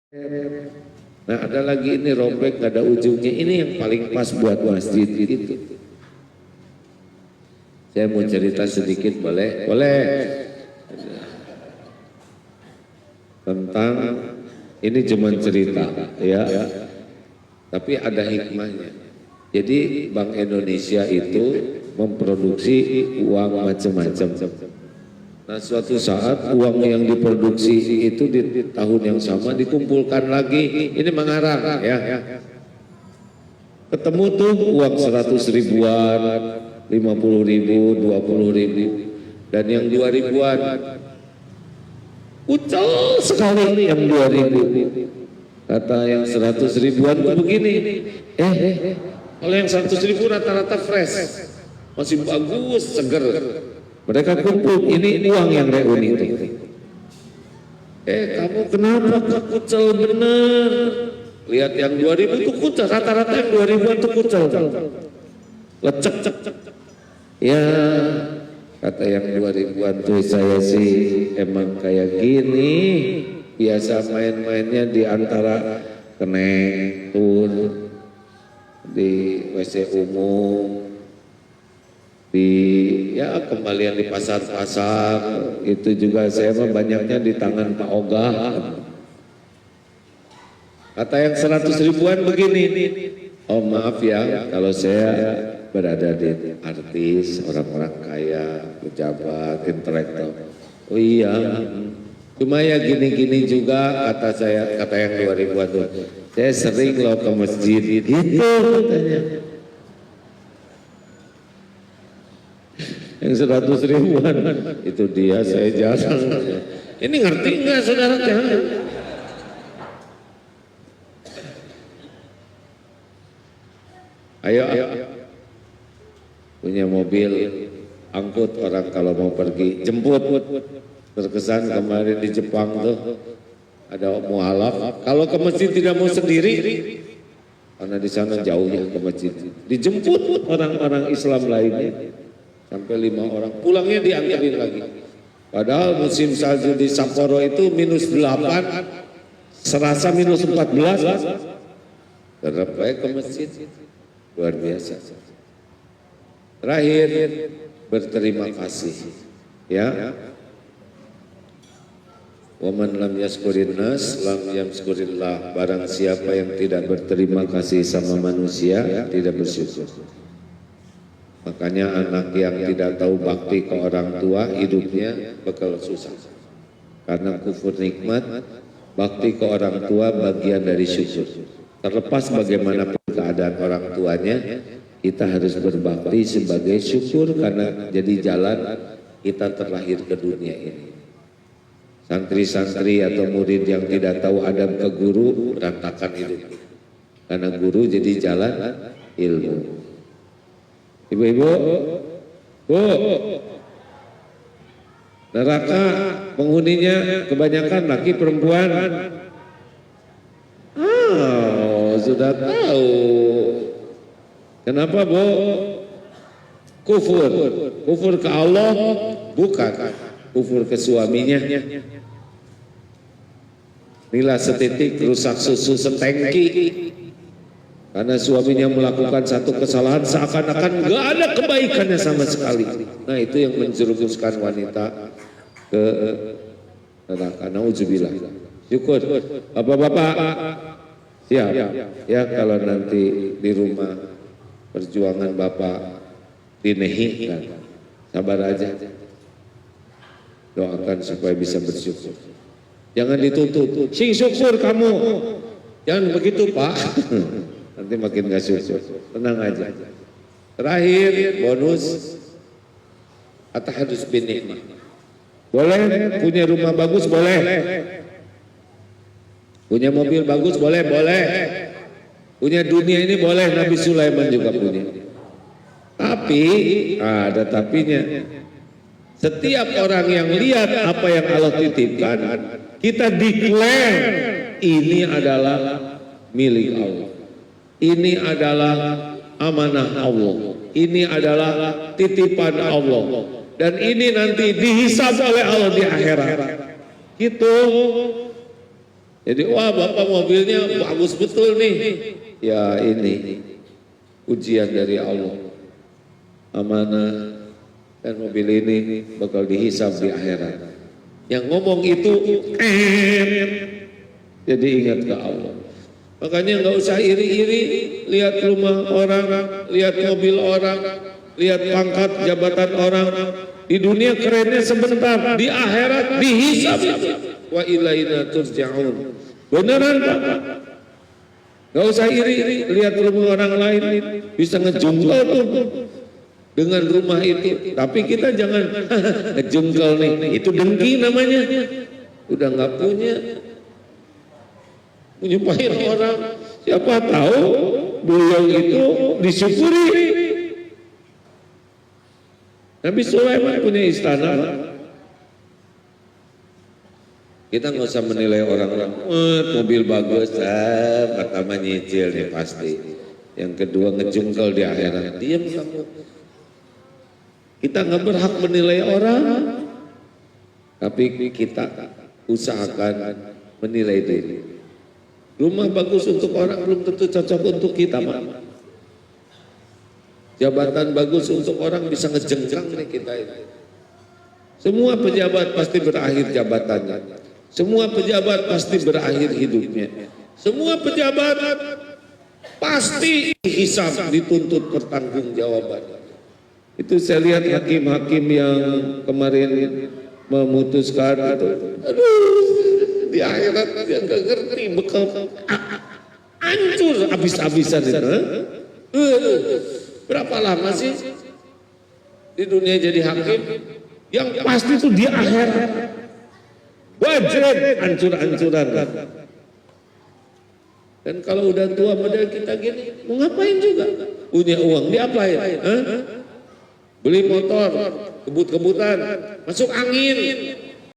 Nah ada lagi ini robek gak ada ujungnya, ini yang paling pas buat masjid itu. Saya mau cerita sedikit boleh? Boleh. Tentang ini cuma cerita ya, tapi ada hikmahnya. Jadi Bank Indonesia itu memproduksi uang macam-macam. Nah suatu saat uang yang diproduksi itu di tahun yang sama dikumpulkan lagi, ini mengarang ya. Ketemu tuh uang 100 ribuan, 50 ribu, 20 ribu, dan yang 2 ribuan. Ucel sekali yang 2 ribu. Kata yang 100 ribuan tuh begini, kalau yang 100 ribu rata-rata fresh, masih bagus, seger. Mereka kumpul, ini uang yang reuni itu. Kamu kenapa kucel bener? Lihat yang 2000 itu kucel, rata-rata yang 2000 itu kucel. Lecek. Ya, kata yang 2000-an tuh saya sih emang kayak gini. Biasa main-mainnya di antara kenektur, di WC umum, di ya kembalian di pasar-pasar, itu juga saya mah banyaknya di tangan Pak Ogah. Kata yang 100 ribuan begini, oh maaf ya kalau saya berada di artis, orang-orang kaya, pejabat, intelektual. Oh iya, cuma ya gini-gini juga kata yang 2 ribuan tuh. Saya sering loh ke masjid gitu katanya. Yang 100 ribuan itu dia, saya jarang. Ini ngerti nggak saudara? Ayo, punya mobil angkut orang kalau mau pergi jemput. Terkesan kemarin di Jepang tuh ada mualaf. Kalau ke masjid tidak mau sendiri, karena di sana jauhnya ke masjid, dijemput orang-orang Islam lainnya. Sampai 5 orang, pulangnya dianterin lagi. Padahal musim salju di Sapporo itu -8, serasa -14. Tetap baik ke masjid, luar biasa. Terakhir, berterima kasih. Ya, waman lam yaskurin nas, lam yaskurillah. Barang siapa yang tidak berterima kasih sama manusia, tidak bersyukur. Makanya anak yang tidak tahu bakti ke orang tua hidupnya bakal susah. Karena kufur nikmat, bakti ke orang tua bagian dari syukur. Terlepas bagaimanapun keadaan orang tuanya, kita harus berbakti sebagai syukur karena jadi jalan kita terlahir ke dunia ini. Santri-santri atau murid yang tidak tahu adab ke guru berantakan hidup. Karena guru jadi jalan ilmu. Ibu-ibu, Bu, neraka penghuninya kebanyakan laki perempuan. Sudah tahu. Kenapa, Bu? Kufur ke Allah, bukan kufur ke suaminya. Nila setitik, rusak susu setengki. Karena suaminya melakukan satu kesalahan seakan-akan gak ada kebaikannya sama sekali. Nah itu yang menjerumuskan wanita ke neraka. Nauzubillah. Syukur. Bapak-bapak siap ya kalau nanti di rumah perjuangan Bapak dinehihkan. Sabar aja. Doakan supaya bisa bersyukur. Jangan dituntut. Sing syukur kamu. Jangan begitu Pak. Nanti makin gak syukur, tenang aja. Terakhir bonus at-tahadus bin nikmah. Boleh punya rumah bagus, boleh. Punya mobil bagus, boleh. Punya dunia ini boleh, Nabi Sulaiman juga punya. Tapi ada tapinya. Setiap orang yang lihat apa yang Allah titipkan, kita declare ini adalah milik Allah. Ini adalah amanah Allah. Ini adalah titipan Allah. Dan ini nanti dihisab oleh Allah di akhirat. Gitu. Jadi wah bapak mobilnya bagus betul nih. Ya ini ujian dari Allah. Amanah dan mobil ini bakal dihisab di akhirat. Yang ngomong itu jadi ingat ke Allah. Makanya nggak usah iri-iri lihat rumah orang, lihat mobil orang, lihat pangkat jabatan orang. Di dunia kerennya sebentar, di akhirat dihisab. Wa ilaina turja'un. Beneran Pak? Gak usah iri-iri lihat rumah orang lain bisa ngejungkel tuh dengan rumah itu. Tapi kita jangan ngejungkel nih, itu dengki namanya. Udah nggak punya, menyumpahin orang. Siapa tahu beliau itu disyukuri. Nabi Sulaiman punya istana. Kita nggak usah menilai orang-orang, mobil bagus, pertama nyicil nih pasti. Yang kedua ngejungkel di akhirat, diam kamu. Kita nggak berhak menilai orang, tapi kita usahakan menilai diri. Rumah bagus untuk orang belum tentu cocok untuk kita, Pak. Jabatan bagus untuk orang bisa ngejengkang nih kita ini. Semua pejabat pasti berakhir jabatannya. Semua pejabat pasti berakhir hidupnya. Semua pejabat pasti hisab, dituntut pertanggungjawaban. Itu saya lihat hakim-hakim yang kemarin memutuskan itu. Aduh, di akhirat dia nggak ngerti bekal hancur habis-habisan itu. Berapa lama sih di dunia jadi hakim? Yang pasti itu di akhirat. Wajib hancur-hancuran. Dan kalau udah tua model kita gini, mau ngapain juga? Punya uang, diapain? Beli motor, kebut-kebutan, masuk angin.